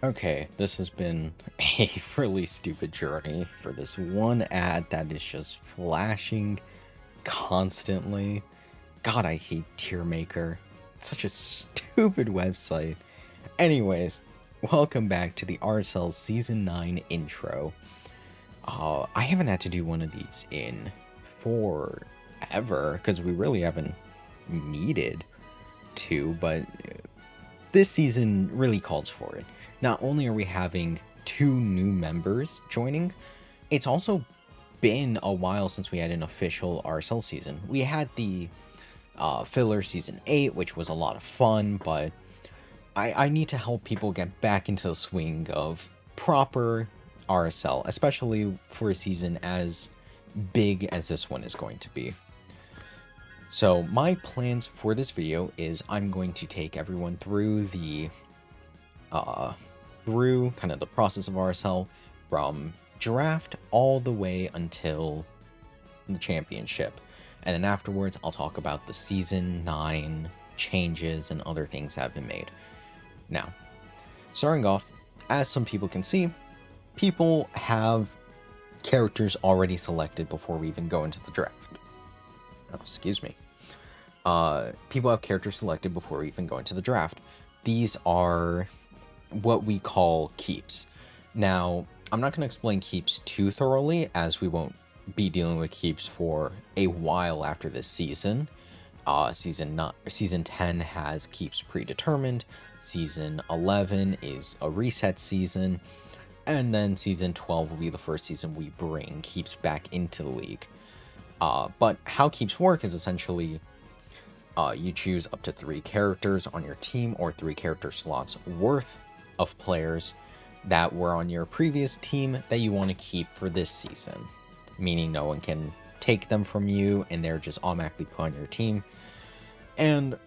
Okay, this has been a really stupid journey for this one ad that is just flashing constantly. God, I hate Tiermaker. It's such a stupid website. Anyways, welcome back to the RSL Season 9 intro. I haven't had to do one of these in forever, because we really haven't needed to, but this season really calls for it. Not only are we having two new members joining, it's also been a while since we had an official RSL season. We had the filler season 8, which was a lot of fun, but I need to help people get back into the swing of proper RSL, especially for a season as big as this one is going to be. So my plans for this video is I'm going to take everyone through the kind of the process of RSL from draft all the way until the championship. And then afterwards I'll talk about the season 9 changes and other things that have been made. Now, starting off, as some people can see, people have characters already selected before we even go into the draft. Oh, excuse me. People have characters selected before we even go into the draft. These are what we call keeps. Now, I'm not going to explain keeps too thoroughly, as we won't be dealing with keeps for a while after this season. Season 10 has keeps predetermined. Season 11 is a reset season. And then season 12 will be the first season we bring keeps back into the league. But how keeps work is essentially you choose up to 3 characters on your team, or 3 character slots worth of players that were on your previous team that you want to keep for this season. Meaning no one can take them from you and they're just automatically put on your team. And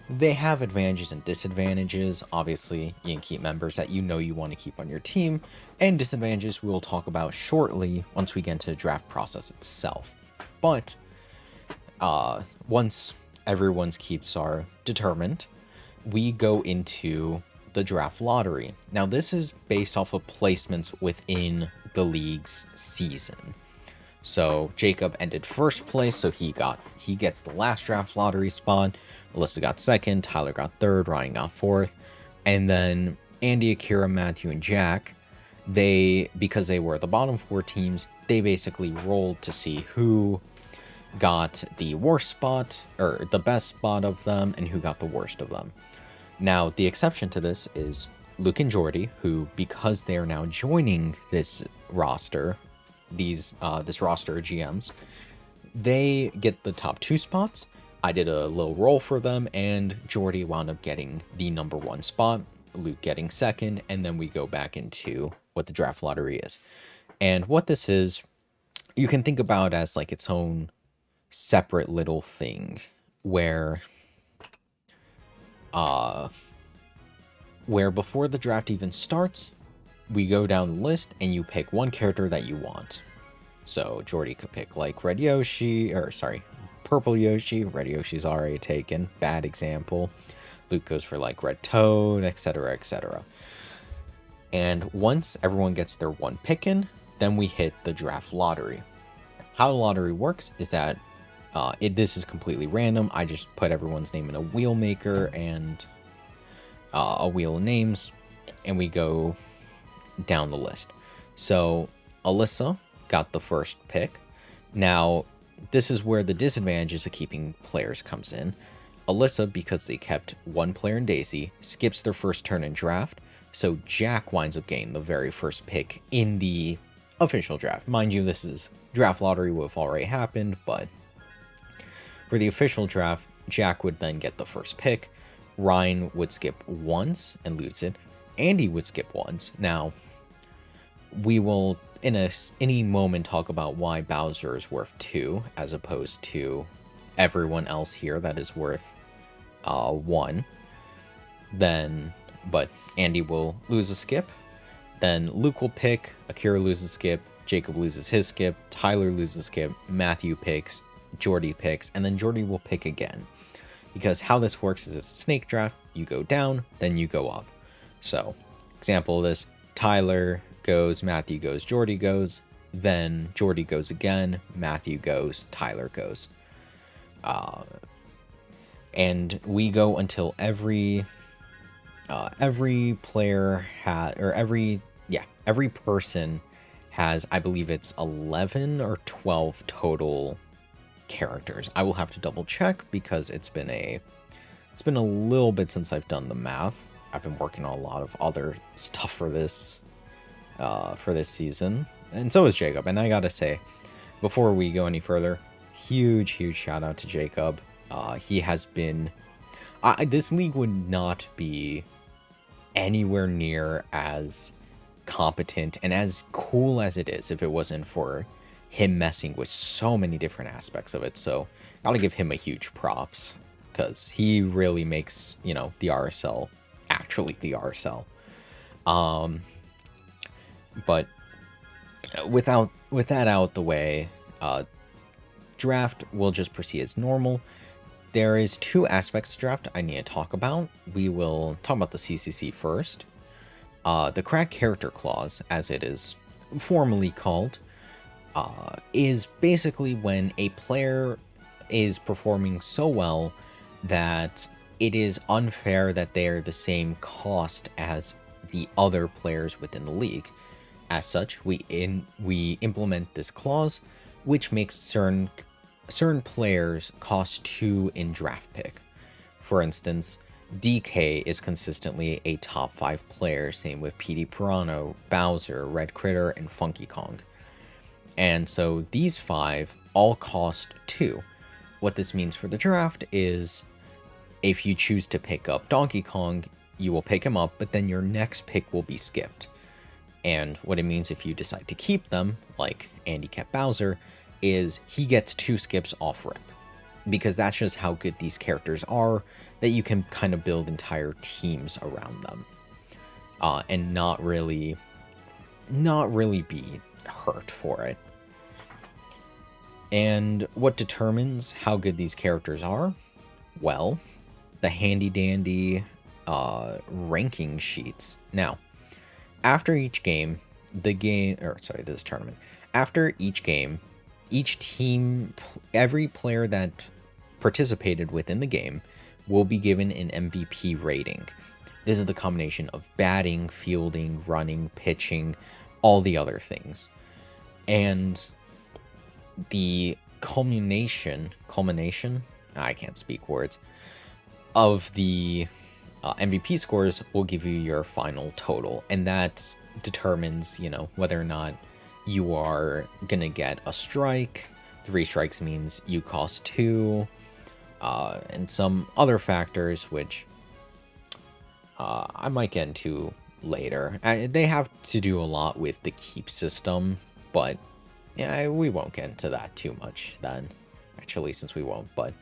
they have advantages and disadvantages. Obviously, you can keep members that you want to keep on your team, and disadvantages we'll talk about shortly once we get into the draft process itself. But once everyone's keeps are determined, we go into the draft lottery. Now, this is based off of placements within the league's season. So Jacob ended first place, so he gets the last draft lottery spot. Alyssa got second, Tyler got third, Ryan got fourth, and then Andy, Akira, Matthew, and Jack, because they were the bottom 4 teams, they basically rolled to see who got the worst spot, or the best spot of them, and who got the worst of them. Now, the exception to this is Luke and Jordy, who, because they are now joining this roster, this roster of GMs, they get the top 2 spots. I did a little roll for them, and Jordy wound up getting the number 1 spot, Luke getting second, and then we go back into what the draft lottery is. And what this is, you can think about as like its own separate little thing where before the draft even starts, we go down the list and you pick one character that you want. So Jordy could pick like Red Yoshi, or sorry, Purple Yoshi. Red Yoshi's already taken, bad example. Luke goes for like Red Toad, etc, etc. And once everyone gets their one pick in, then we hit the draft lottery. How the lottery works is that this is completely random. I just put everyone's name in a wheel maker and a wheel of names, and we go down the list. So Alyssa got the first pick. Now, this is where the disadvantages of keeping players comes in. Alyssa, because they kept one player in Daisy, skips their first turn in draft, so Jack winds up getting the very first pick in the official draft. Mind you, this is draft lottery would have already happened, but for the official draft, Jack would then get the first pick. Ryan would skip once and lose it. Andy would skip once. Now, we will in any moment talk about why Bowser is worth 2 as opposed to everyone else here that is worth 1. But Andy will lose a skip. Then Luke will pick. Akira loses a skip. Jacob loses his skip. Tyler loses a skip. Matthew picks. Jordy picks, and then Jordy will pick again. Because how this works is it's a snake draft. You go down, then you go up. So Example of this, Tyler goes, Matthew goes, Jordy goes, then Jordy goes again, Matthew goes, Tyler goes. And we go until every player has, or every person has, I believe it's 11 or 12 total characters. I will have to double check because it's been a little bit since I've done the math. I've been working on a lot of other stuff for this season, and so is Jacob. And I gotta say, before we go any further, huge shout out to Jacob. He has been, this league would not be anywhere near as competent and as cool as it is if it wasn't for him messing with so many different aspects of it. So gotta give him a huge props, because he really makes, the RSL actually the RSL. But with that out the way, draft will just proceed as normal. There is 2 aspects to draft I need to talk about. We will talk about the CCC first. The crack character clause, as it is formally called, is basically when a player is performing so well that it is unfair that they are the same cost as the other players within the league. As such, we implement this clause, which makes certain players cost 2 in draft pick. For instance, DK is consistently a top 5 player, same with PD Piranha, Bowser, Red Critter, and Funky Kong. And so these 5 all cost 2. What this means for the draft is, if you choose to pick up Donkey Kong, you will pick him up, but then your next pick will be skipped. And what it means if you decide to keep them, like Andy kept Bowser, is he gets 2 skips off rip. Because that's just how good these characters are, that you can kind of build entire teams around them. And not really be hurt for it. And what determines how good these characters are? Well, the handy dandy ranking sheets. Now, after each game, this tournament, after each game, each team, every player that participated within the game will be given an MVP rating. This is the combination of batting, fielding, running, pitching, all the other things. And the culmination, I can't speak words, of the MVP scores will give you your final total. And that determines, whether or not you are gonna get a strike. 3 strikes means you cost 2, and some other factors which I might get into later. They have to do a lot with the keep system, but yeah, we won't get into that too much then. Actually, since we won't, but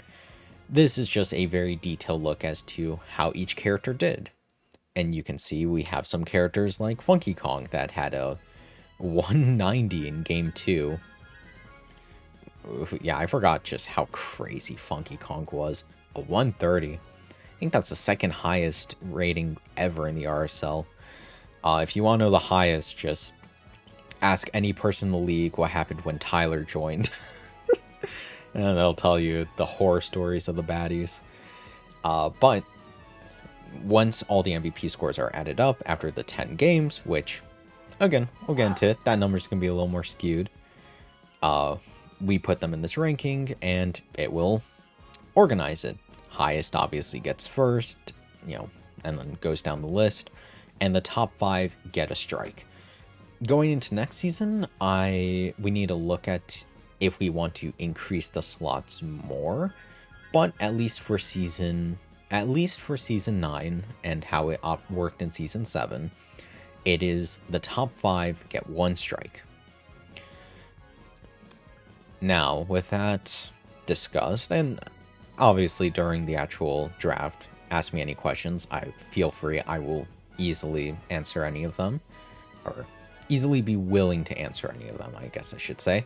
this is just a very detailed look as to how each character did. And you can see we have some characters like Funky Kong that had a 190 in game 2. Yeah, I forgot just how crazy Funky Kong was. A 130. I think that's the second highest rating ever in the RSL. If you want to know the highest, just ask any person in the league what happened when Tyler joined. And they'll tell you the horror stories of the baddies. But once all the MVP scores are added up after the 10 games, which, again, we'll get into it, that number's going to be a little more skewed. We put them in this ranking, and it will organize it. Highest obviously gets first, and then goes down the list. And the top 5 get a strike. Going into next season, we need to look at if we want to increase the slots more, but at least for season 9 and how it worked in season 7, it is the top 5 get 1 strike. Now, with that discussed, and obviously during the actual draft, ask me any questions. I feel free. I will easily answer any of them, or easily be willing to answer any of them, I guess I should say.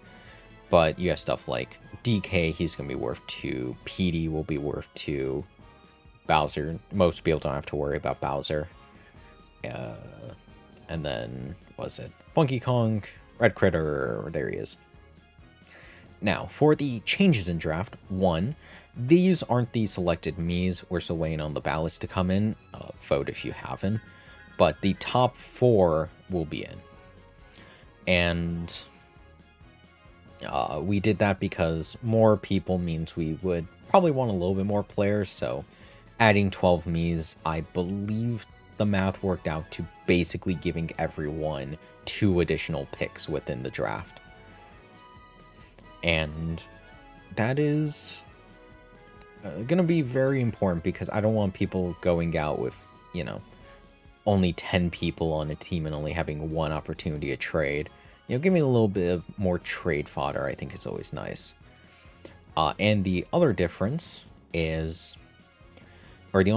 But you have stuff like DK, he's going to be worth 2. PD will be worth 2. Bowser, most people don't have to worry about Bowser. And then, what was it? Funky Kong, Red Critter, there he is. Now, for the changes in draft, 1, these aren't the selected Miis. We're still waiting on the ballots to come in. Vote if you haven't. But the top 4 will be in. And we did that because more people means we would probably want a little bit more players. So adding 12 Miis, I believe the math worked out to basically giving everyone 2 additional picks within the draft. And that is going to be very important because I don't want people going out with, only 10 people on a team and only having 1 opportunity to trade. Give me a little bit of more trade fodder, I think is always nice. And the other difference is, or the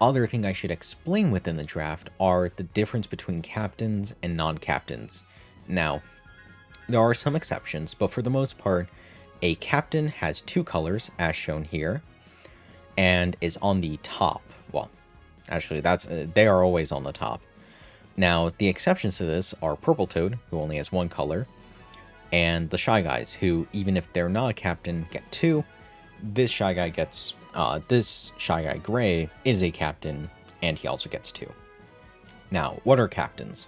other thing I should explain within the draft are the difference between captains and non-captains. Now, there are some exceptions, but for the most part, a captain has 2 colors, as shown here, and is on the top. Well, actually, they are always on the top. Now, the exceptions to this are Purple Toad, who only has 1 color, and the Shy Guys, who, even if they're not a captain, get 2. This Shy Guy gets, this Shy Guy Gray is a captain, and he also gets 2. Now, what are captains?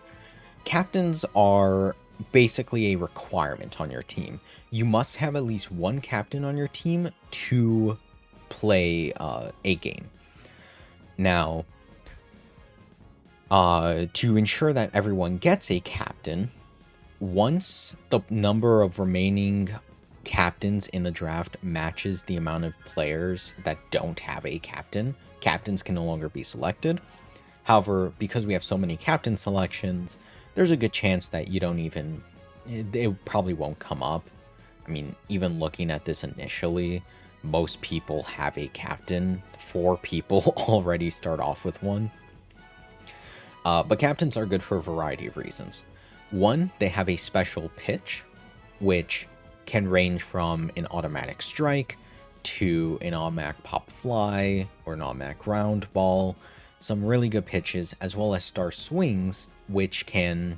Captains are basically a requirement on your team. You must have at least 1 captain on your team to play a game. Now, to ensure that everyone gets a captain, once the number of remaining captains in the draft matches the amount of players that don't have a captain, captains can no longer be selected. However, because we have so many captain selections, there's a good chance that you don't even, it probably won't come up. I mean, even looking at this initially, most people have a captain. 4 people already start off with 1. But captains are good for a variety of reasons. 1, they have a special pitch, which can range from an automatic strike to an automatic pop fly or an automatic ground ball. Some really good pitches, as well as star swings, which are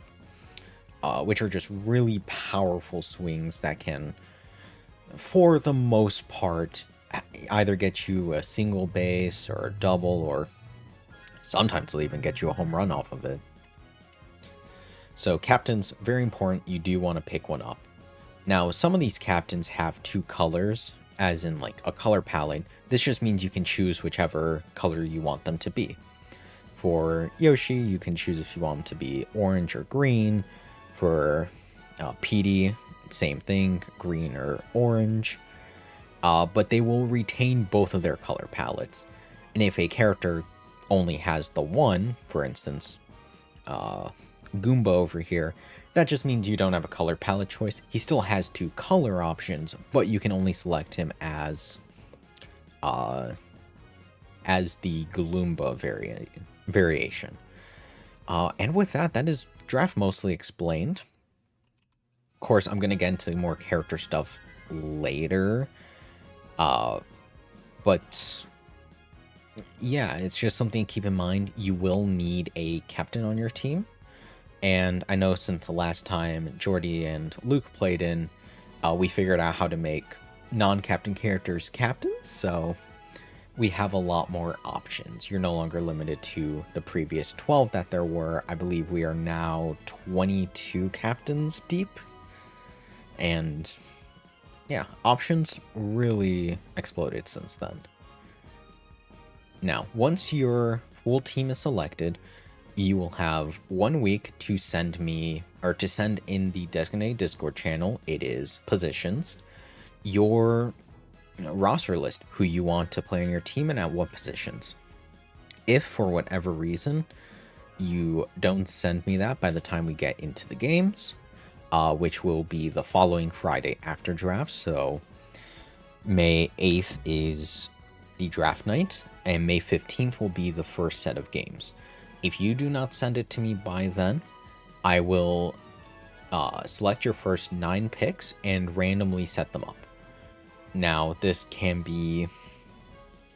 just really powerful swings that can, for the most part, either get you a single base or a double, or sometimes they'll even get you a home run off of it. So captains, very important. You do want to pick 1 up. Now, some of these captains have 2 colors, as in like a color palette. This just means you can choose whichever color you want them to be. For Yoshi, you can choose if you want them to be orange or green. For Petey, same thing, green or orange. But they will retain both of their color palettes. And if a character only has the 1, for instance, Goomba over here, that just means you don't have a color palette choice. He still has 2 color options, but you can only select him as the Gloomba variation. And with that, that is draft mostly explained. Of course, I'm going to get into more character stuff later. But yeah, it's just something to keep in mind. You will need a captain on your team. And I know since the last time Jordy and Luke played in, we figured out how to make non-captain characters captains. So we have a lot more options. You're no longer limited to the previous 12 that there were. I believe we are now 22 captains deep. And yeah, options really exploded since then. Now, once your full team is selected, you will have 1 week to send me, or to send in the designated Discord channel. It is positions, your roster list, who you want to play on your team and at what positions. If for whatever reason you don't send me that by the time we get into the games, which will be the following Friday after draft, so May 8th is the draft night, and May 15th will be the first set of games. If you do not send it to me by then, I will select your first 9 picks and randomly set them up. Now, this can be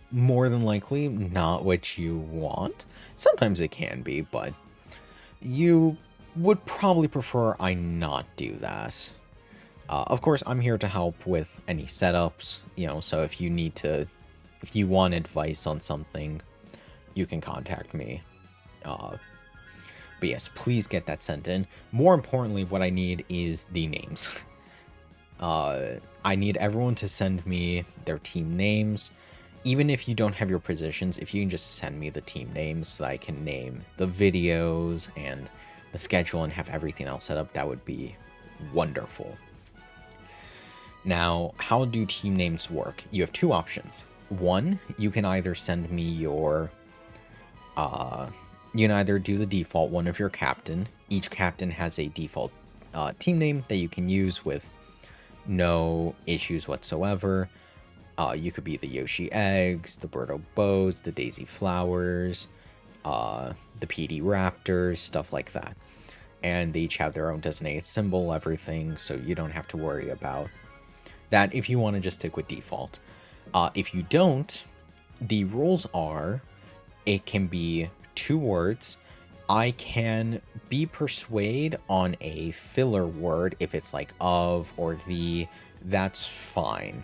more than likely not what you want. Sometimes it can be, but you would probably prefer I not do that. Of course, I'm here to help with any setups, so if you want advice on something, you can contact me. But yes, please get that sent in. More importantly, what I need is the names. I need everyone to send me their team names. Even if you don't have your positions, if you can just send me the team names so I can name the videos and the schedule and have everything else set up, that would be wonderful. Now, how do team names work? You have two options. One, you can either send me you can either do the default one of your captain. Each captain has a default team name that you can use with no issues whatsoever. You could be the Yoshi Eggs, the Birdo Bows, the Daisy Flowers, the PD Raptors, stuff like that. And they each have their own designated symbol, everything, so you don't have to worry about that if you want to just stick with default. If you don't, the rules are, it can be 2 words. I can be persuade on a filler word if it's like of or the, that's fine.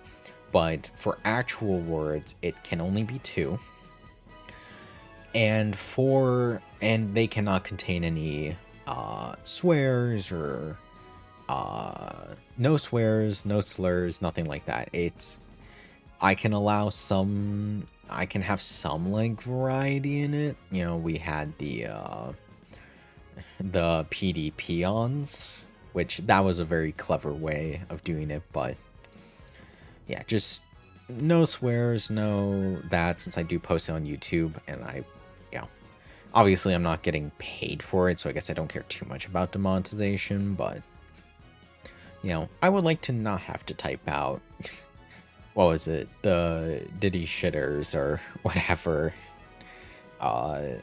But for actual words, it can only be 2. And they cannot contain any swears or no swears, no slurs, nothing like that. I can have some like variety in it. We had the PD peons, which that was a very clever way of doing it, but yeah, just no swears, no that, since I do post it on YouTube, and obviously I'm not getting paid for it, so I guess I don't care too much about demonetization, but I would like to not have to type out what was it, the Diddy shitters or whatever. No,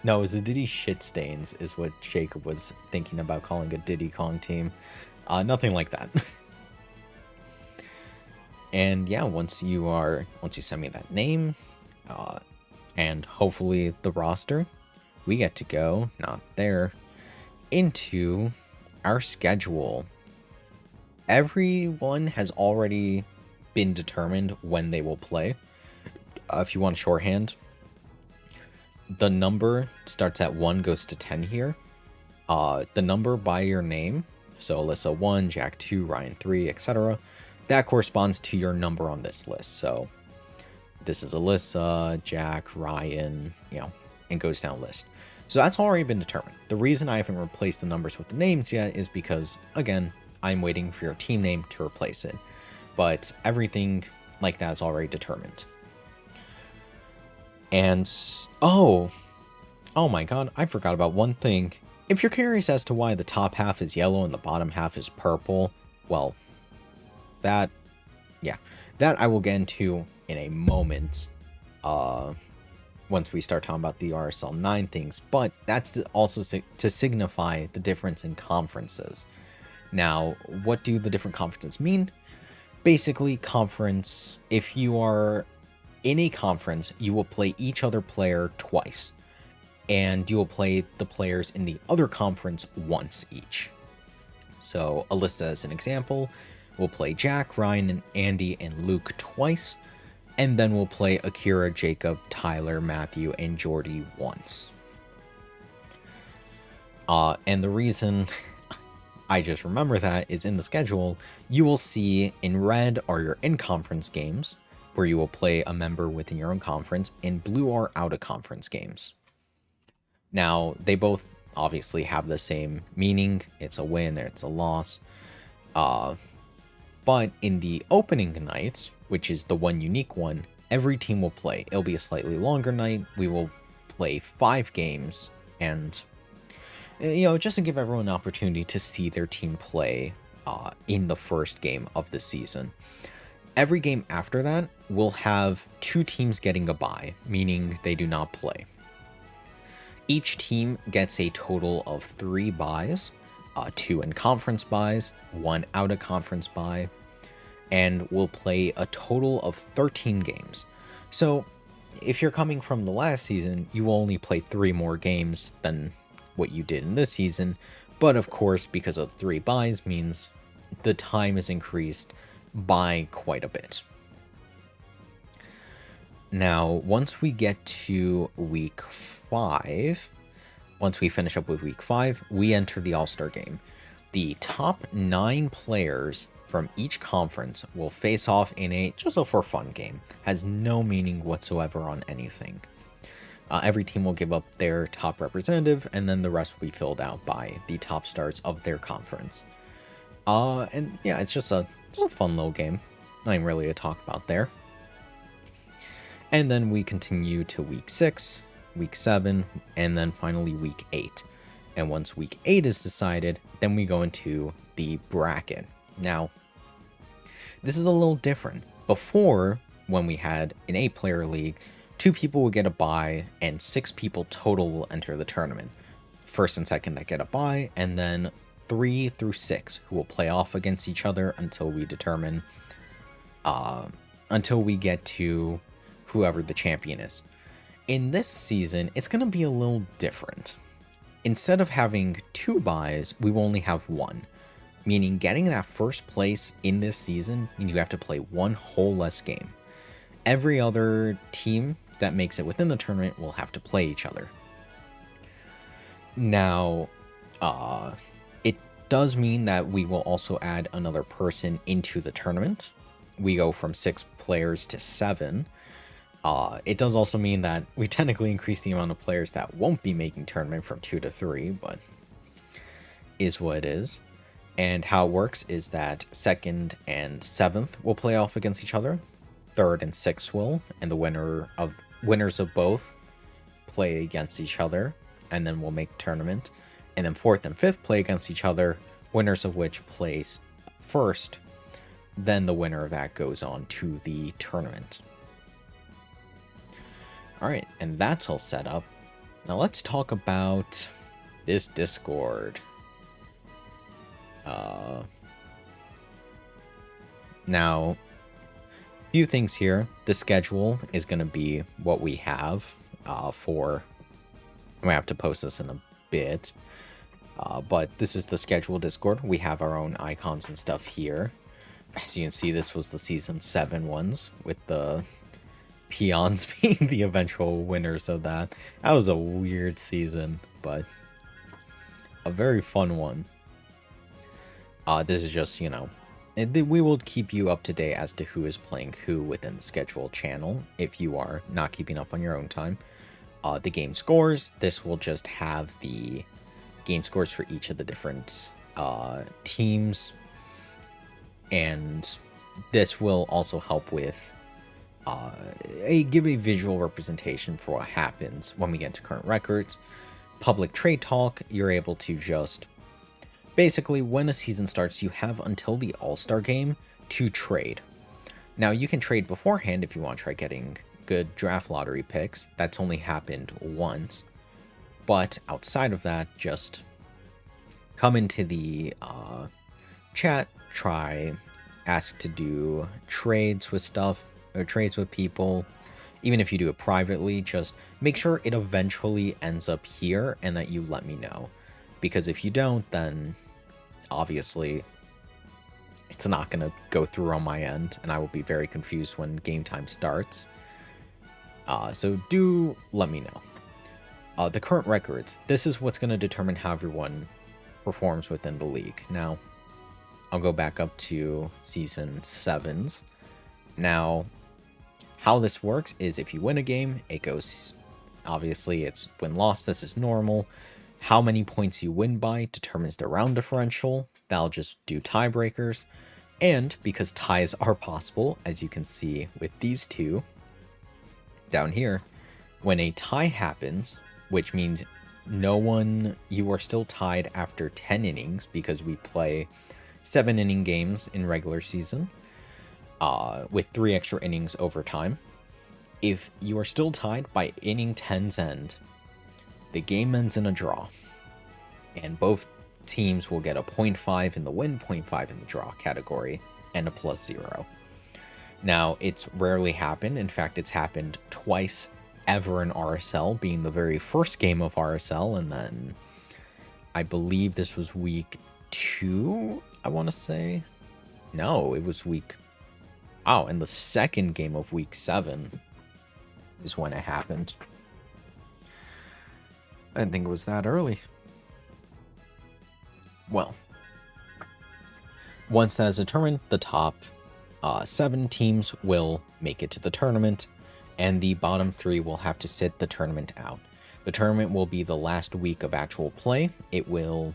it was the Diddy shit stains is what Jacob was thinking about calling a Diddy Kong team. Nothing like that. And yeah, once you send me that name, and hopefully the roster, we get to go, not there, into our schedule. Everyone has already been determined when they will play. If you want shorthand, the number starts at 1, goes to 10 here. The number by your name, so Alyssa 1, Jack 2, Ryan 3, etc., that corresponds to your number on this list. So this is Alyssa, Jack, Ryan, and goes down the list. So that's already been determined. The reason I haven't replaced the numbers with the names yet is because, again, I'm waiting for your team name to replace it. But everything like that is already determined. And, oh my god, I forgot about one thing. If you're curious as to why the top half is yellow and the bottom half is purple, well, that I will get into in a moment, once we start talking about the RSL 9 things, but that's also to signify the difference in conferences. Now, what do the different conferences mean? Basically, conference, if you are in a conference, you will play each other player twice, and you will play the players in the other conference once each. So, Alyssa, as an example, will play Jack, Ryan, and Andy, and Luke twice, and then we'll play Akira, Jacob, Tyler, Matthew, and Jordy once. And the reason I just remember that is in the schedule, you will see in red are your in-conference games, where you will play a member within your own conference, and blue are out-of-conference games. Now, they both obviously have the same meaning. It's a win, it's a loss. But in the opening night, which is the one unique one, every team will play. It'll be a slightly longer night. We will play 5 games, and just to give everyone an opportunity to see their team play in the first game of the season. Every game after that will have 2 teams getting a bye, meaning they do not play. Each team gets a total of 3 byes, 2 in-conference byes, 1 out-of-conference bye, and we'll play a total of 13 games. So if you're coming from the last season, you will only play 3 more games than what you did in this season, but of course, because of 3 buys means the time is increased by quite a bit. Now, once we get to week 5, once we finish up with week 5, we enter the All-Star game. The top 9 players from each conference will face off in a just a for fun game. Has no meaning whatsoever on anything. Every team will give up their top representative, and then the rest will be filled out by the top stars of their conference. And yeah, it's just a fun little game. Nothing really to talk about there. And then we continue to week 6, week 7, and then finally week 8. And once week 8 is decided, then we go into the bracket. Now, this is a little different. Before, when we had an 8-player league, 2 people will get a bye, and 6 people total will enter the tournament. First and second that get a bye, and then 3 through 6 who will play off against each other until we determine, until we get to whoever the champion is. In this season, it's going to be a little different. Instead of having 2 buys, we will only have 1. Meaning getting that first place in this season means you have to play 1 whole less game. Every other team that makes it within the tournament will have to play each other. Now, it does mean that we will also add another person into the tournament. We go from 6 players to 7. It does also mean that we technically increase the amount of players that won't be making tournament from 2 to 3, but is what it is. And how it works is that 2nd and 7th will play off against each other. 3rd and 6th will, and the winners of both play against each other, and then we'll make tournament. And then 4th and 5th play against each other, winners of which place first. Then the winner of that goes on to the tournament. Alright, and that's all set up. Now let's talk about this Discord. Now, a few things here. The schedule is going to be what we have for... I'm going to have to post this in a bit. But this is the schedule Discord. We have our own icons and stuff here. As you can see, this was the Season 7 ones, with the peons being the eventual winners of that. That was a weird season, but a very fun one. This is just, you know, we will keep you up to date as to who is playing who within the schedule channel, if you are not keeping up on your own time. The game scores, this will just have the game scores for each of the different teams, and this will also help with give a visual representation for what happens when we get to current records. Public trade talk, you're able to just basically, when a season starts, you have until the All-Star game to trade. Now, you can trade beforehand if you want to try getting good draft lottery picks. That's only happened once. But outside of that, just come into the chat, ask to do trades with stuff, or trades with people. Even if you do it privately, just make sure it eventually ends up here and that you let me know. Because if you don't, then obviously it's not going to go through on my end, and I will be very confused when game time starts. So do let me know. The current records, this is what's going to determine how everyone performs within the league. Now, I'll go back up to Season 7's. Now, how this works is if you win a game, it goes, obviously it's win-loss, this is normal. How many points you win by determines the round differential. That'll just do tiebreakers. And because ties are possible, as you can see with these two down here, when a tie happens, which means you are still tied after 10 innings because we play 7 inning games in regular season, with 3 extra innings overtime. If you are still tied by inning 10's end, the game ends in a draw, and both teams will get a 0.5 in the win, 0.5 in the draw category, and a +0. Now, it's rarely happened. In fact, it's happened twice ever in RSL, being the very first game of RSL, and then I believe this was week 2, I want to say. No, it was week... Oh, and the second game of week 7 is when it happened. I didn't think it was that early. Well, once that is determined, the top 7 teams will make it to the tournament, and the bottom 3 will have to sit the tournament out. The tournament will be the last week of actual play. It will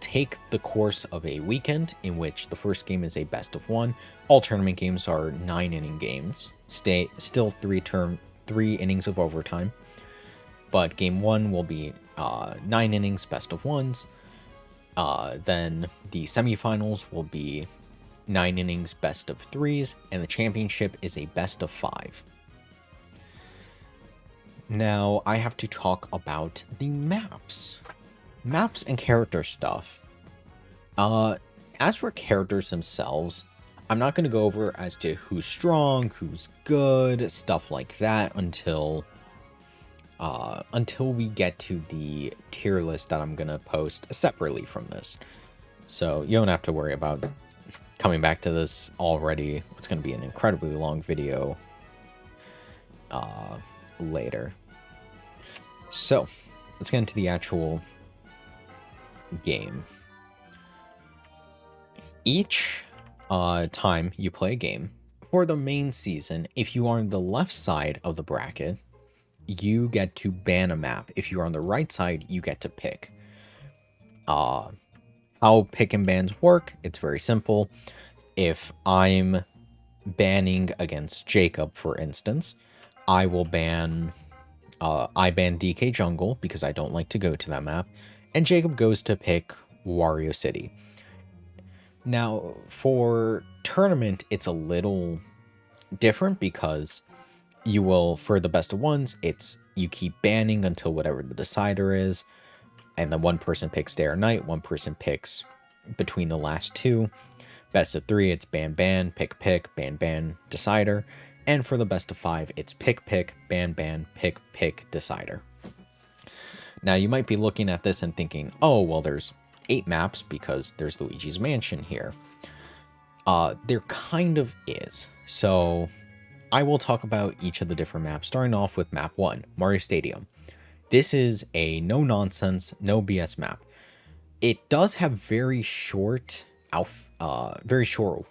take the course of a weekend in which the first game is a best of 1. All tournament games are 9-inning games. Still 3 innings of overtime. But game 1 will be 9 innings, best of 1s. Then the semifinals will be 9 innings, best of 3s, and the championship is a best of 5. Now, I have to talk about the maps. Maps and character stuff. As for characters themselves, I'm not going to go over as to who's strong, who's good, stuff like that until we get to the tier list that I'm going to post separately from this. So you don't have to worry about coming back to this already. It's going to be an incredibly long video later. So let's get into the actual game. Each time you play a game, for the main season, if you are on the left side of the bracket, you get to ban a map. If you're on the right side, you get to pick. How pick and bans work, it's very simple. If I'm banning against Jacob, for instance, I will ban DK Jungle because I don't like to go to that map, and Jacob goes to pick Wario City. Now, for tournament, it's a little different because you will, for the best of 1s, you keep banning until whatever the decider is, and then one person picks day or night, one person picks between the last 2. Best of 3, it's ban, pick, ban, decider. And for the best of 5, it's pick, ban, pick, decider. Now, you might be looking at this and thinking, oh, well, there's 8 maps because there's Luigi's Mansion here. There kind of is. So I will talk about each of the different maps, starting off with map 1, Mario Stadium. This is a no-nonsense, no BS map. It does have very short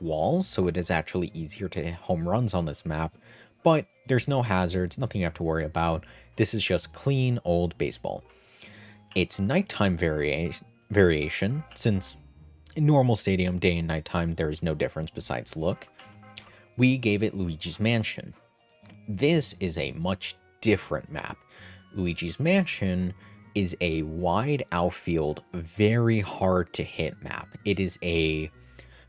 walls, so it is actually easier to hit home runs on this map, but there's no hazards, nothing you have to worry about. This is just clean old baseball. It's nighttime variation, since in normal stadium, day and nighttime, there is no difference besides look. We gave it Luigi's Mansion. This is a much different map. Luigi's Mansion is a wide outfield, very hard to hit map. It is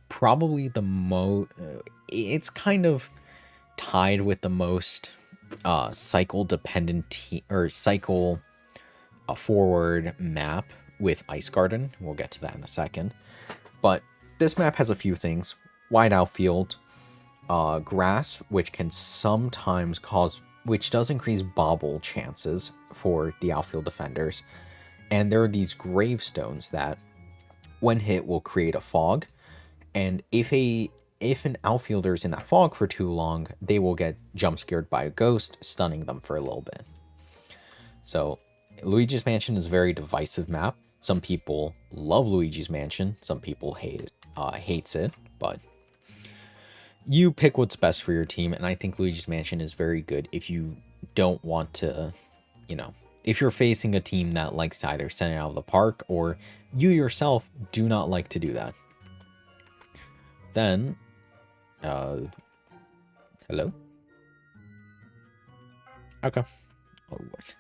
probably the most, it's kind of tied with the most cycle dependent cycle forward map with Ice Garden. We'll get to that in a second. But this map has a few things. Wide outfield, grass, which can sometimes which does increase bobble chances for the outfield defenders. And there are these gravestones that, when hit, will create a fog. And if an outfielder is in that fog for too long, they will get jump scared by a ghost, stunning them for a little bit. So Luigi's Mansion is a very divisive map. Some people love Luigi's Mansion, some people hates it, but you pick what's best for your team, and I think Luigi's Mansion is very good if you don't want to, if you're facing a team that likes to either send it out of the park, or you yourself do not like to do that. Then, hello? Okay. Oh, what?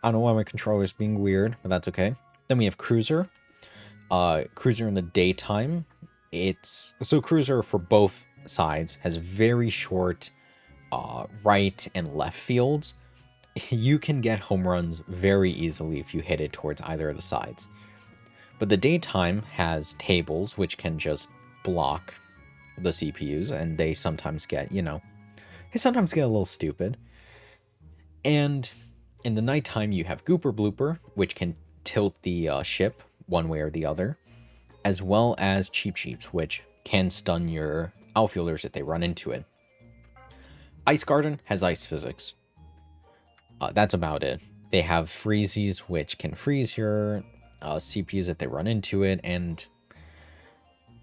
I don't know why my controller is being weird, but that's okay. Then we have Cruiser. Cruiser in the daytime. So Cruiser for both sides has very short right and left fields. You can get home runs very easily if you hit it towards either of the sides. But the daytime has tables which can just block the CPUs, and they sometimes get, a little stupid. And in the nighttime, you have Gooper Blooper, which can tilt the ship one way or the other, as well as Cheep Cheeps, which can stun your outfielders if they run into it. Ice Garden has ice physics. That's about it. They have freezies, which can freeze your CPUs if they run into it, and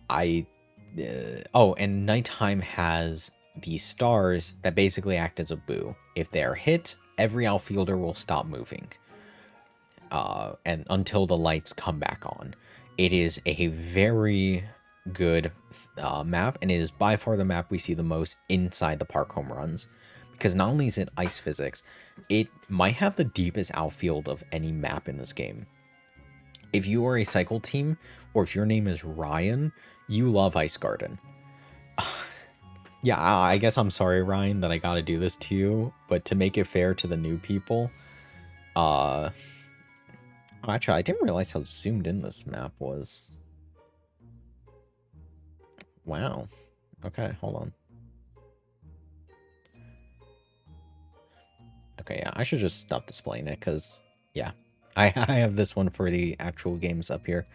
and Nighttime has these stars that basically act as a boo. If they are hit, every outfielder will stop moving, and until the lights come back on. It is a very good map, and it is by far the map we see the most inside the park home runs, because not only is it ice physics, it might have the deepest outfield of any map in this game. If you are a cycle team, or if your name is Ryan, you love Ice Garden. Yeah, I guess I'm sorry, Ryan, that I gotta do this to you, but to make it fair to the new people, actually, I didn't realize how zoomed in this map was. Wow. Okay, hold on. Okay, yeah, I should just stop displaying it, because, yeah, I have this one for the actual games up here.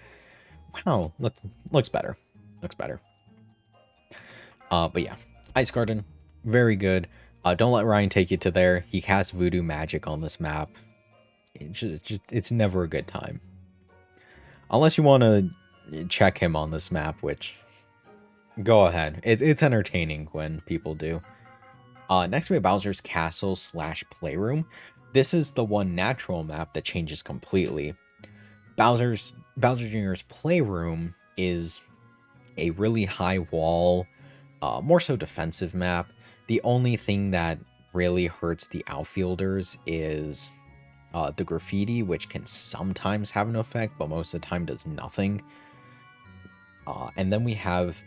Wow, looks better. Looks better. But yeah, Ice Garden, very good. Don't let Ryan take you to there. He casts voodoo magic on this map. It's never a good time. Unless you want to check him on this map, which, go ahead. It's entertaining when people do. Next we have Bowser's Castle / Playroom. This is the one natural map that changes completely. Bowser Jr.'s Playroom is a really high wall, more so defensive map. The only thing that really hurts the outfielders is the graffiti, which can sometimes have an effect, but most of the time does nothing. And then we have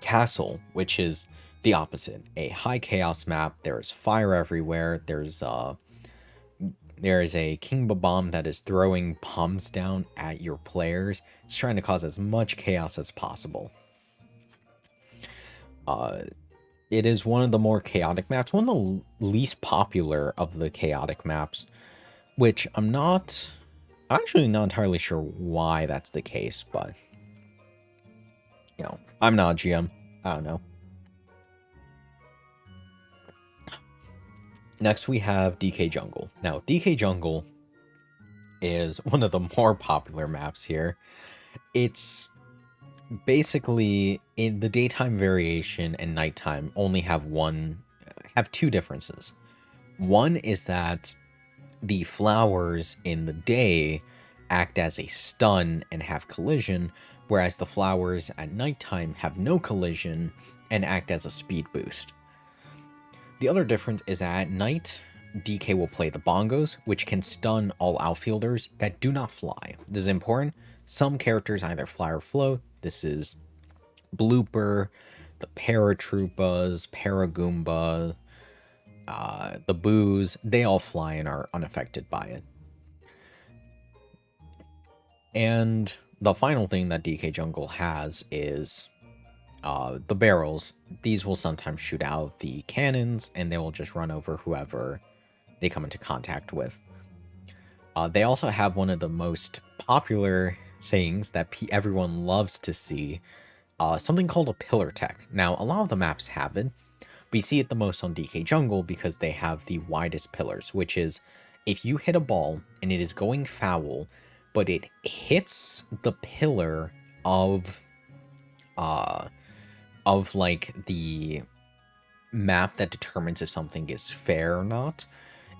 Castle, which is the opposite. A high chaos map. There's fire everywhere. There is a King Bomb that is throwing bombs down at your players. It's trying to cause as much chaos as possible. It is one of the more chaotic maps, one of the least popular of the chaotic maps, which I'm actually not entirely sure why that's the case, but, you know, I'm not a GM. I don't know. Next, we have DK Jungle. Now, DK Jungle is one of the more popular maps here. It's basically, in the daytime variation and nighttime only have two differences. One is that the flowers in the day act as a stun and have collision, whereas the flowers at nighttime have no collision and act as a speed boost. The other difference is that at night, DK will play the bongos, which can stun all outfielders that do not fly. This is important. Some characters either fly or float. This is Blooper, the Paratroopas, Paragoomba, the Boos. They all fly and are unaffected by it. And the final thing that DK Jungle has is the barrels. These will sometimes shoot out the cannons, and they will just run over whoever they come into contact with. They also have one of the most popular things that everyone loves to see, something called a pillar tech. Now, a lot of the maps have it, but you see it the most on DK Jungle because they have the widest pillars, which is if you hit a ball and it is going foul, but it hits the pillar of like the map that determines if something is fair or not,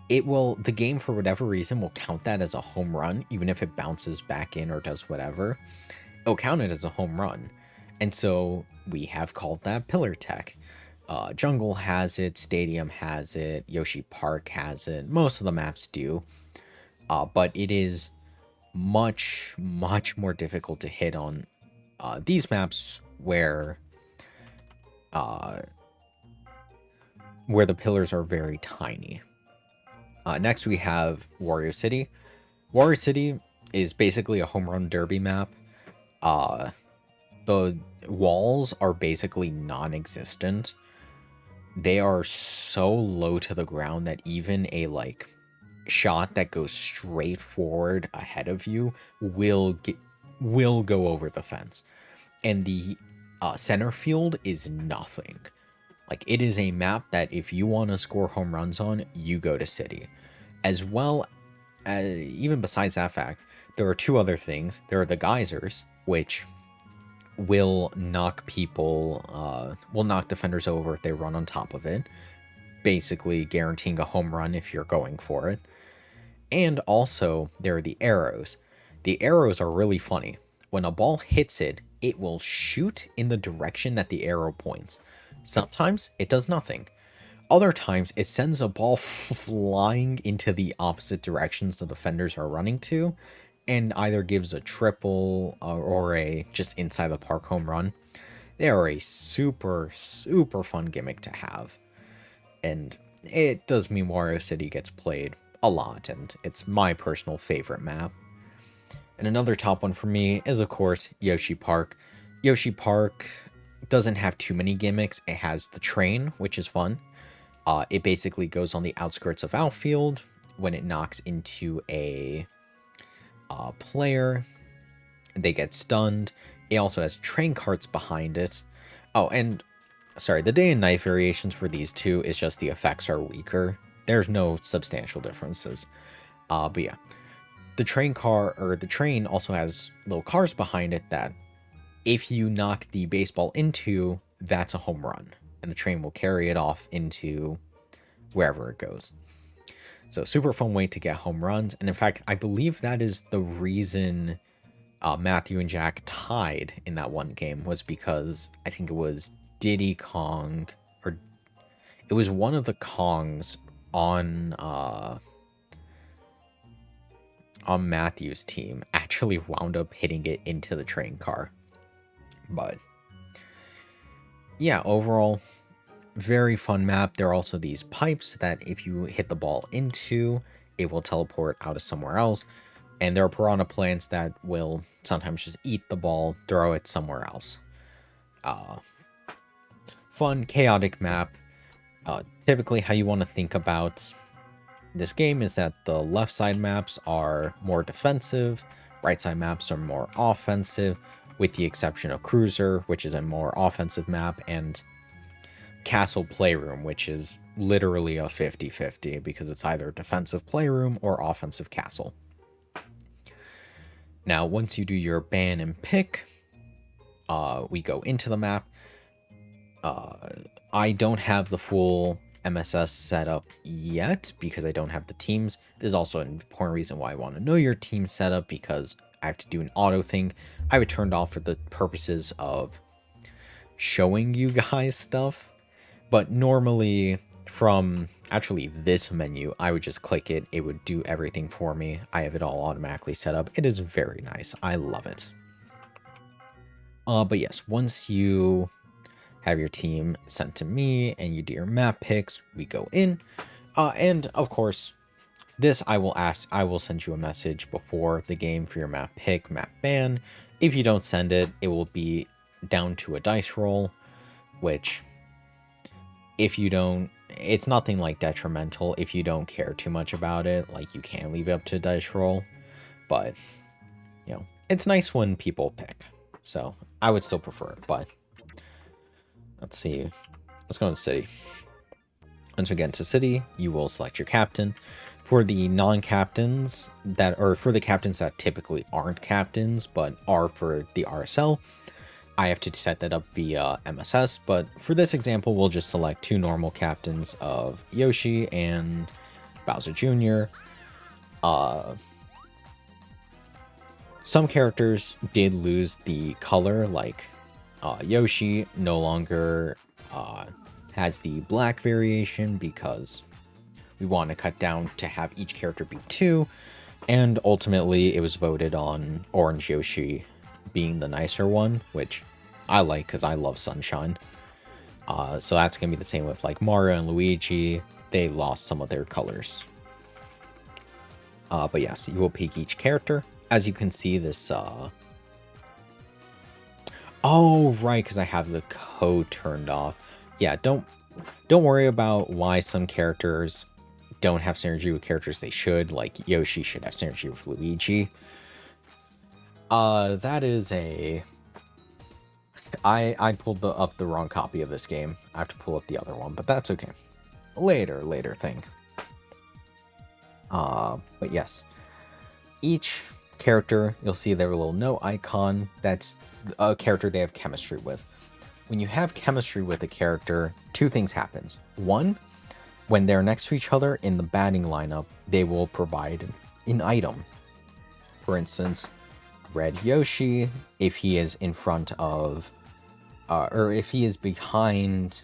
the game for whatever reason will count that as a home run, even if it bounces back in or does whatever. It'll count it as a home run. And so we have called that pillar tech. Jungle has it, Stadium has it, Yoshi Park has it, most of the maps do. But it is much, much more difficult to hit on these maps where the pillars are very tiny. Next, we have Wario City. Wario City is basically a home run derby map. The walls are basically non-existent. They are so low to the ground that even a shot that goes straight forward ahead of you will go over the fence. And the center field is nothing. Like, it is a map that if you want to score home runs on, you go to City. As well as, even besides that fact, there are two other things. There are the geysers, which will knock defenders over if they run on top of it, basically guaranteeing a home run if you're going for it. And also, there are the arrows. The arrows are really funny. When a ball hits it, it will shoot in the direction that the arrow points. Sometimes it does nothing. Other times it sends a ball flying into the opposite directions the defenders are running to, and either gives a triple or a just inside the park home run. They are a super, super fun gimmick to have. And it does mean Wario City gets played a lot, and it's my personal favorite map. And another top one for me is, of course, Yoshi Park. Yoshi Park doesn't have too many gimmicks. It has the train, which is fun. It basically goes on the outskirts of outfield. When it knocks into a player, they get stunned. It also has train carts behind it. Oh, and sorry, the day and night variations for these two is just the effects are weaker. There's no substantial differences. But yeah, the train also has little cars behind it that if you knock the baseball into, that's a home run, and the train will carry it off into wherever it goes. So super fun way to get home runs. And in fact, I believe that is the reason Matthew and Jack tied in that one game, was because I think it was Diddy Kong, or it was one of the Kongs on Matthew's team actually wound up hitting it into the train car. But yeah, overall, very fun map. There are also these pipes that if you hit the ball into, it will teleport out of somewhere else. And there are piranha plants that will sometimes just eat the ball, throw it somewhere else. Fun, chaotic map. Typically, how you want to think about this game is that the left side maps are more defensive, right side maps are more offensive, with the exception of Cruiser, which is a more offensive map, and Castle Playroom, which is literally a 50-50 because it's either defensive playroom or offensive castle. Now, once you do your ban and pick, we go into the map. I don't have the full MSS set up yet because I don't have the teams. This is also an important reason why I want to know your team setup, because I have to do an auto thing. I would turn it off for the purposes of showing you guys stuff. But normally from actually this menu, I would just click it. It would do everything for me. I have it all automatically set up. It is very nice. I love it. But yes, once you have your team sent to me and you do your map picks, we go in. And of course, this I will send you a message before the game for your map pick, map ban. If you don't send it, it will be down to a dice roll, which if you don't, it's nothing like detrimental. If you don't care too much about it, like, you can leave it up to dice roll, but you know, it's nice when people pick. So I would still prefer it, but let's see. Let's go into City. Once we get into City, you will select your captain. For the non-captains for the captains that typically aren't captains, but are for the RSL, I have to set that up via MSS, but for this example, we'll just select two normal captains of Yoshi and Bowser Jr. Some characters did lose the color, like Yoshi no longer has the black variation because we want to cut down to have each character be 2, and ultimately it was voted on Orange Yoshi being the nicer one, which I like because I love Sunshine. So that's going to be the same with like Mario and Luigi. They lost some of their colors. But yes, you will pick each character. As you can see, this... Oh, right, because I have the code turned off. Yeah, don't worry about why some characters don't have synergy with characters they should, like Yoshi should have synergy with Luigi. That is a... I pulled up the wrong copy of this game. I have to pull up the other one, but that's okay. Later thing. But yes. Each character, you'll see their little note icon. That's a character they have chemistry with. When you have chemistry with a character, two things happens. One, when they're next to each other in the batting lineup, they will provide an item. For instance, Red Yoshi, if he is in front of, or if he is behind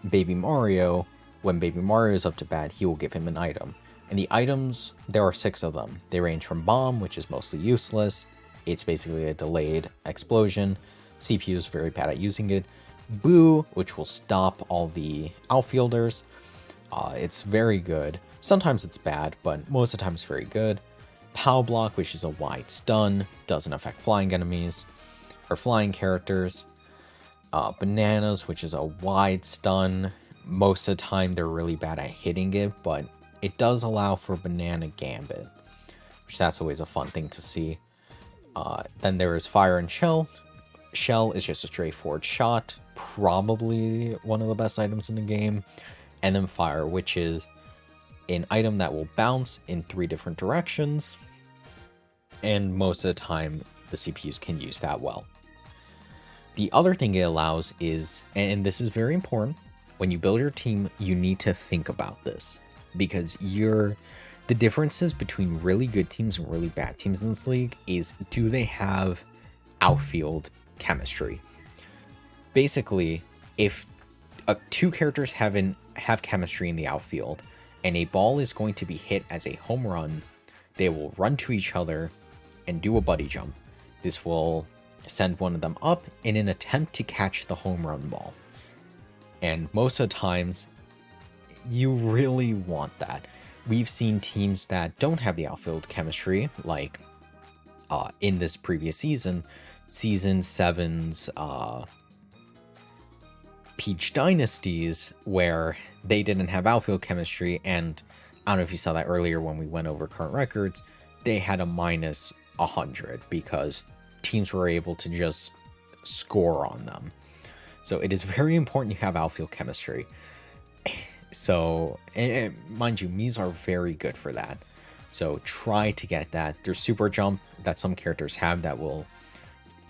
Baby Mario, when Baby Mario is up to bat, he will give him an item. And the items, there are 6 of them. They range from Bomb, which is mostly useless. It's basically a delayed explosion. CPU is very bad at using it. Boo, which will stop all the outfielders. It's very good. Sometimes it's bad, but most of the time it's very good. Pow Block, which is a wide stun, doesn't affect flying enemies or flying characters. Bananas, which is a wide stun. Most of the time they're really bad at hitting it, but it does allow for Banana Gambit, which that's always a fun thing to see. Then there is Fire and Shell. Shell is just a straightforward shot, probably one of the best items in the game. And then Fire, which is an item that will bounce in 3 different directions. And most of the time, the CPUs can use that well. The other thing it allows is, and this is very important, when you build your team, you need to think about this. Because the differences between really good teams and really bad teams in this league is, do they have outfield chemistry? Basically, if 2 characters have chemistry in the outfield and a ball is going to be hit as a home run, they will run to each other and do a buddy jump. This will send one of them up in an attempt to catch the home run ball. And most of the times, you really want that. We've seen teams that don't have the outfield chemistry, like in this previous season, Season 7's Peach Dynasties, where they didn't have outfield chemistry, and I don't know if you saw that earlier when we went over current records, they had a minus 100 because teams were able to just score on them. So it is very important you have outfield chemistry. So, and mind you, Miis are very good for that. So try to get that. There's Super Jump that some characters have that will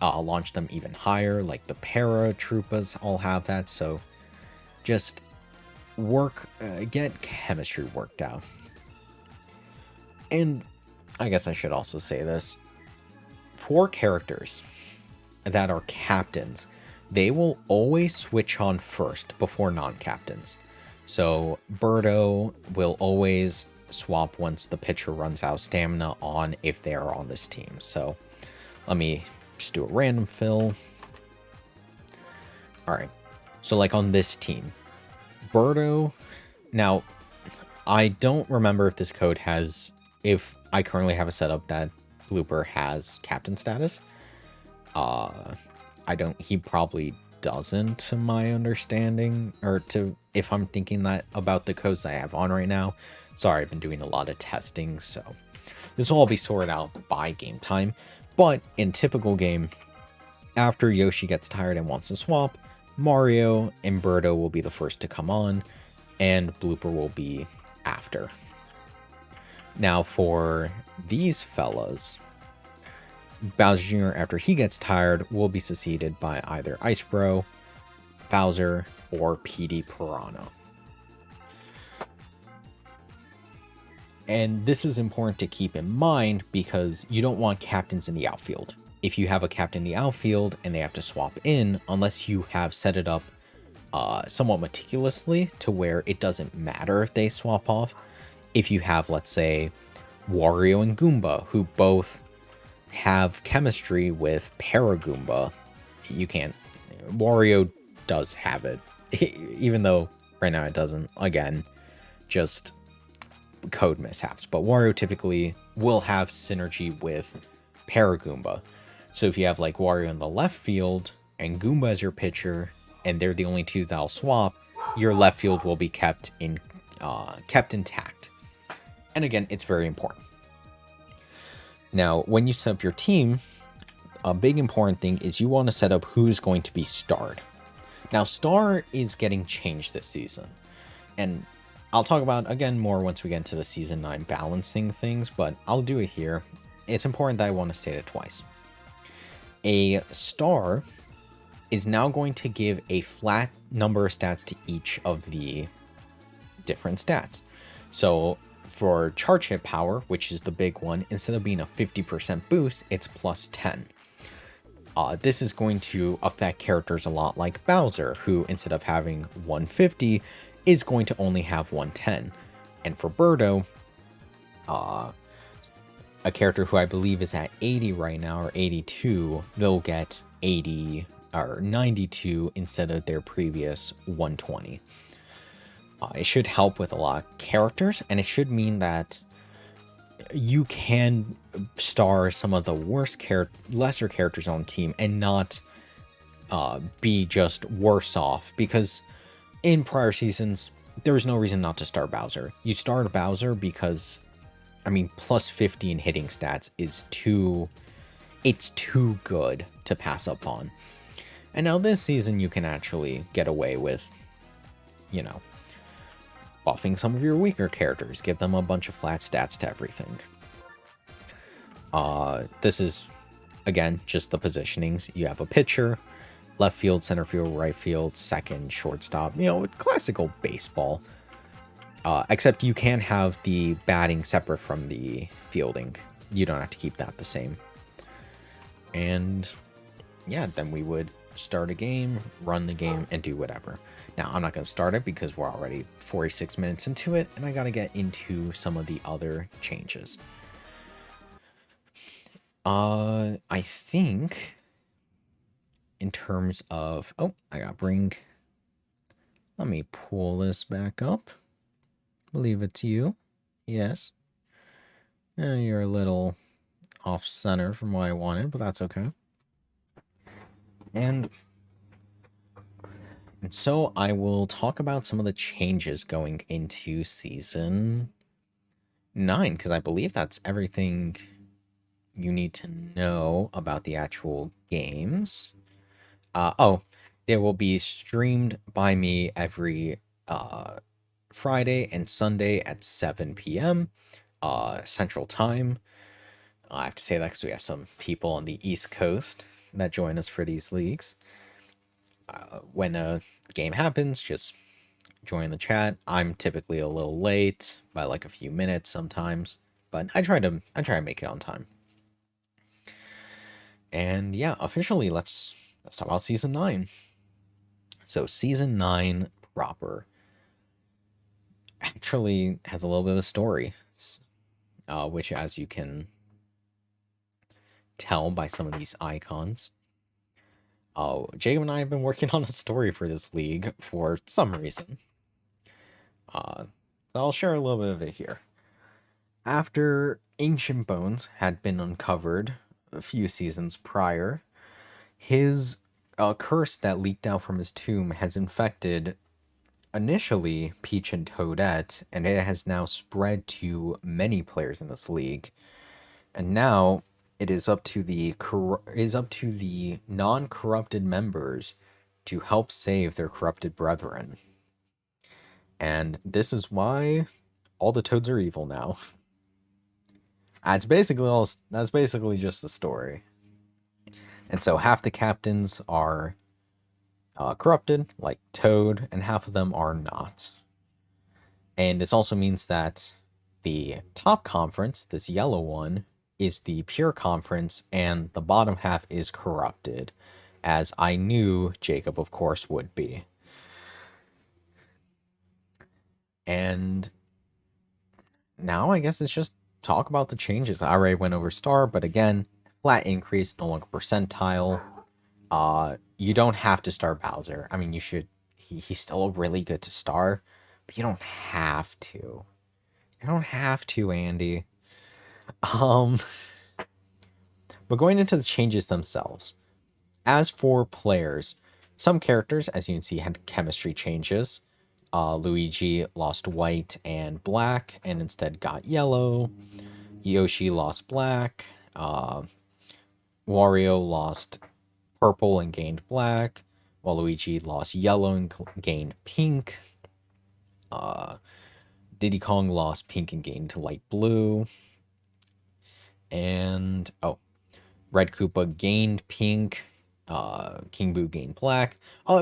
launch them even higher, like the Paratroopas all have that. So just get chemistry worked out. And I guess I should also say this. For characters that are captains, they will always switch on first before non-captains. So Birdo will always swap once the pitcher runs out of stamina on if they are on this team. So let me just do a random fill. Alright, so like on this team, Birdo, now I don't remember if this code has, if I currently have a setup that Blooper has captain status. He probably doesn't, to my understanding, or if I'm thinking that about the codes I have on right now. Sorry, I've been doing a lot of testing, so this will all be sorted out by game time. But in typical game, after Yoshi gets tired and wants to swap, Mario and Birdo will be the first to come on, and Blooper will be after. Now for these fellas, Bowser Jr., after he gets tired, will be succeeded by either Ice Bro, Bowser, or Petey Piranha. And this is important to keep in mind because you don't want captains in the outfield. If you have a captain in the outfield and they have to swap in, unless you have set it up somewhat meticulously to where it doesn't matter if they swap off. If you have, let's say, Wario and Goomba, who both have chemistry with Paragoomba, you can't. Wario does have it, even though right now it doesn't. Again, just code mishaps. But Wario typically will have synergy with Paragoomba. So if you have like Wario in the left field and Goomba as your pitcher, and they're the only two that'll swap, your left field will be kept intact. And again, it's very important. Now, when you set up your team, a big important thing is you want to set up who's going to be starred. Now, star is getting changed this season. And I'll talk about, again, more once we get into the Season 9 balancing things, but I'll do it here. It's important that I want to state it twice. A star is now going to give a flat number of stats to each of the different stats. So for charge hit power, which is the big one, instead of being a 50% boost, it's plus 10. This is going to affect characters a lot like Bowser, who instead of having 150, is going to only have 110. And for Birdo, a character who I believe is at 80 right now, or 82, they'll get 80 or 92 instead of their previous 120. It should help with a lot of characters, and it should mean that you can star some of the lesser characters on the team and not be just worse off, because in prior seasons there was no reason not to start Bowser. You start Bowser because, I mean, plus 50 in hitting stats is too good to pass up on. And now this season you can actually get away with, you know, buffing some of your weaker characters, give them a bunch of flat stats to everything. This is, again, just the positionings. You have a pitcher, left field, center field, right field, second, shortstop, you know, classical baseball. Except you can have the batting separate from the fielding. You don't have to keep that the same. And yeah, then we would start a game, run the game, and do whatever. Now, I'm not going to start it because we're already 46 minutes into it, and I got to get into some of the other changes. I think in terms of... Oh, I got to bring... Let me pull this back up. I believe it's you. Yes. You're a little off-center from what I wanted, but that's okay. And so I will talk about some of the changes going into Season 9, because I believe that's everything you need to know about the actual games. They will be streamed by me every Friday and Sunday at 7 p.m. Central Time. I have to say that because we have some people on the East Coast that join us for these leagues. When a game happens, just join the chat. I'm typically a little late by like a few minutes sometimes, but I try to make it on time. And yeah, officially, let's talk about Season 9. So Season 9 proper actually has a little bit of a story, which, as you can tell by some of these icons, Jacob and I have been working on a story for this league for some reason. So I'll share a little bit of it here. After ancient bones had been uncovered a few seasons prior, his curse that leaked out from his tomb has infected initially Peach and Toadette, and it has now spread to many players in this league. And now it is up to the non-corrupted members to help save their corrupted brethren. And this is why all the Toads are evil now. That's basically just the story. And so half the captains are corrupted, like Toad, and half of them are not. And this also means that the top conference, this yellow one, is the pure conference, and the bottom half is corrupted, as I knew Jacob, of course, would be. And now I guess it's just talk about the changes. I already went over star, but again, flat increase, no longer percentile. You don't have to star Bowser. I mean, you should. He's still really good to star, but you don't have to. You don't have to, Andy. But going into the changes themselves. As for players, some characters, as you can see, had chemistry changes. Luigi lost white and black and instead got yellow. Yoshi lost black. Wario lost purple and gained black, while Luigi lost yellow and gained pink. Diddy Kong lost pink and gained light blue. And, oh, Red Koopa gained pink. King Boo gained black.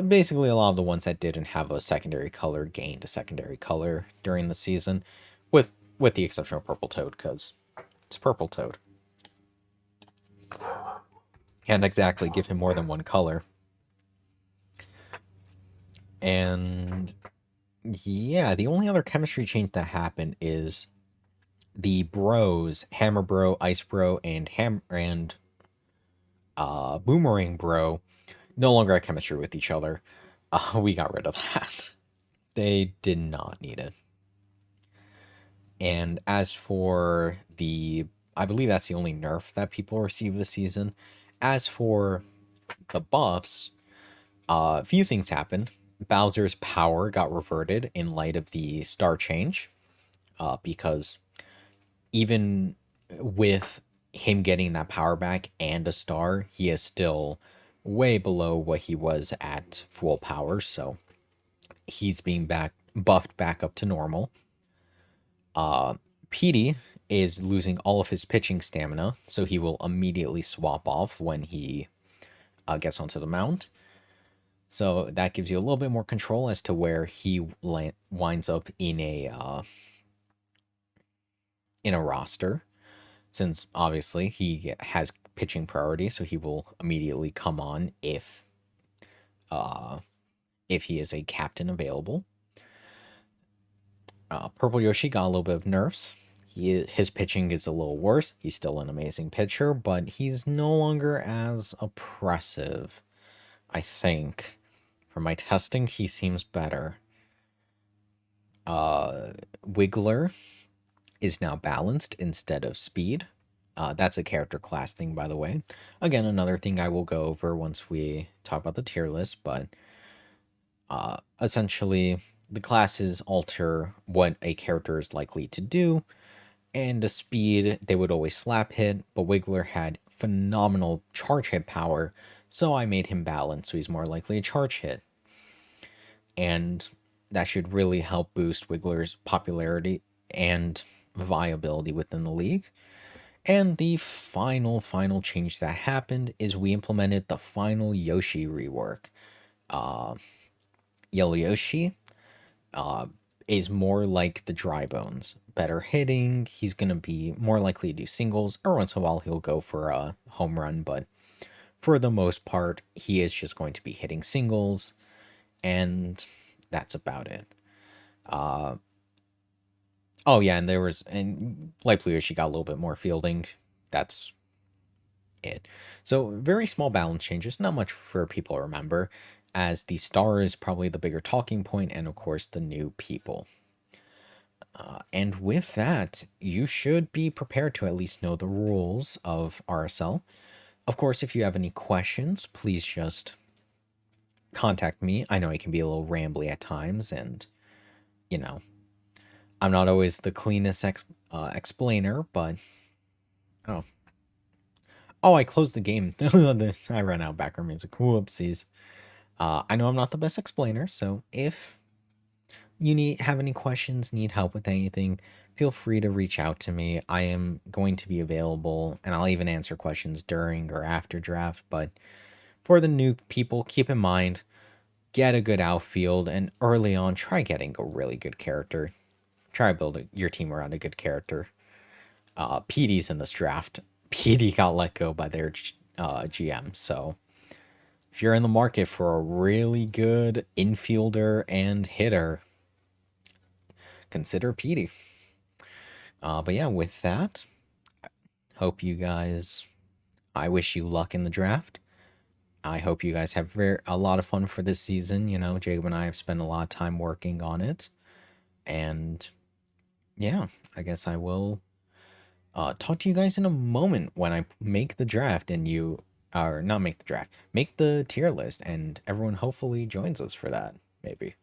Basically, a lot of the ones that didn't have a secondary color gained a secondary color during the season, with the exception of Purple Toad, because it's Purple Toad. Can't exactly give him more than one color. And yeah, the only other chemistry change that happened is the bros, Hammer Bro, Ice Bro, and Boomerang Bro, no longer had chemistry with each other. We got rid of that. They did not need it. And as for I believe that's the only nerf that people receive this season. As for the buffs, a few things happened. Bowser's power got reverted in light of the star change, because even with him getting that power back and a star, he is still way below what he was at full power, so he's being buffed back up to normal. Petey is losing all of his pitching stamina, so he will immediately swap off when he gets onto the mound. So that gives you a little bit more control as to where he winds up in a roster, since obviously he has pitching priority, so he will immediately come on if he is a captain available. Purple Yoshi got a little bit of nerfs. His pitching is a little worse. He's still an amazing pitcher, but he's no longer as oppressive. I think. For my testing, he seems better. Wiggler is now balanced instead of speed. That's a character class thing, by the way. Again, another thing I will go over once we talk about the tier list, but essentially, the classes alter what a character is likely to do, and the speed, they would always slap hit, but Wiggler had phenomenal charge hit power, so I made him balanced, so he's more likely to charge hit. And that should really help boost Wiggler's popularity and viability within the league. And the final change that happened is we implemented the final Yoshi rework. Yellow Yoshi is more like the Dry Bones. Better hitting, he's going to be more likely to do singles. Every once in a while he'll go for a home run, but for the most part, he is just going to be hitting singles, and that's about it. Oh yeah, and Light Blue Yoshi got a little bit more fielding. That's it. So very small balance changes, not much for people to remember, as the star is probably the bigger talking point, and of course the new people. And with that, you should be prepared to at least know the rules of RSL. Of course, if you have any questions, please just contact me. I know I can be a little rambly at times, and, you know, I'm not always the cleanest explainer, but... Oh, I closed the game. I ran out of background music. Whoopsies. I know I'm not the best explainer, so if you have any questions, need help with anything, feel free to reach out to me. I am going to be available, and I'll even answer questions during or after draft. But for the new people, keep in mind, get a good outfield, and early on, try getting a really good character. Try to build your team around a good character. PD's in this draft. PD got let go by their GM, so if you're in the market for a really good infielder and hitter, consider PD. But yeah, with that, hope you guys, I wish you luck in the draft. I hope you guys have a lot of fun for this season. You know, Jacob and I have spent a lot of time working on it. And yeah, I guess I will talk to you guys in a moment when I make the draft and you, or not make the draft, make the tier list, and everyone hopefully joins us for that, maybe.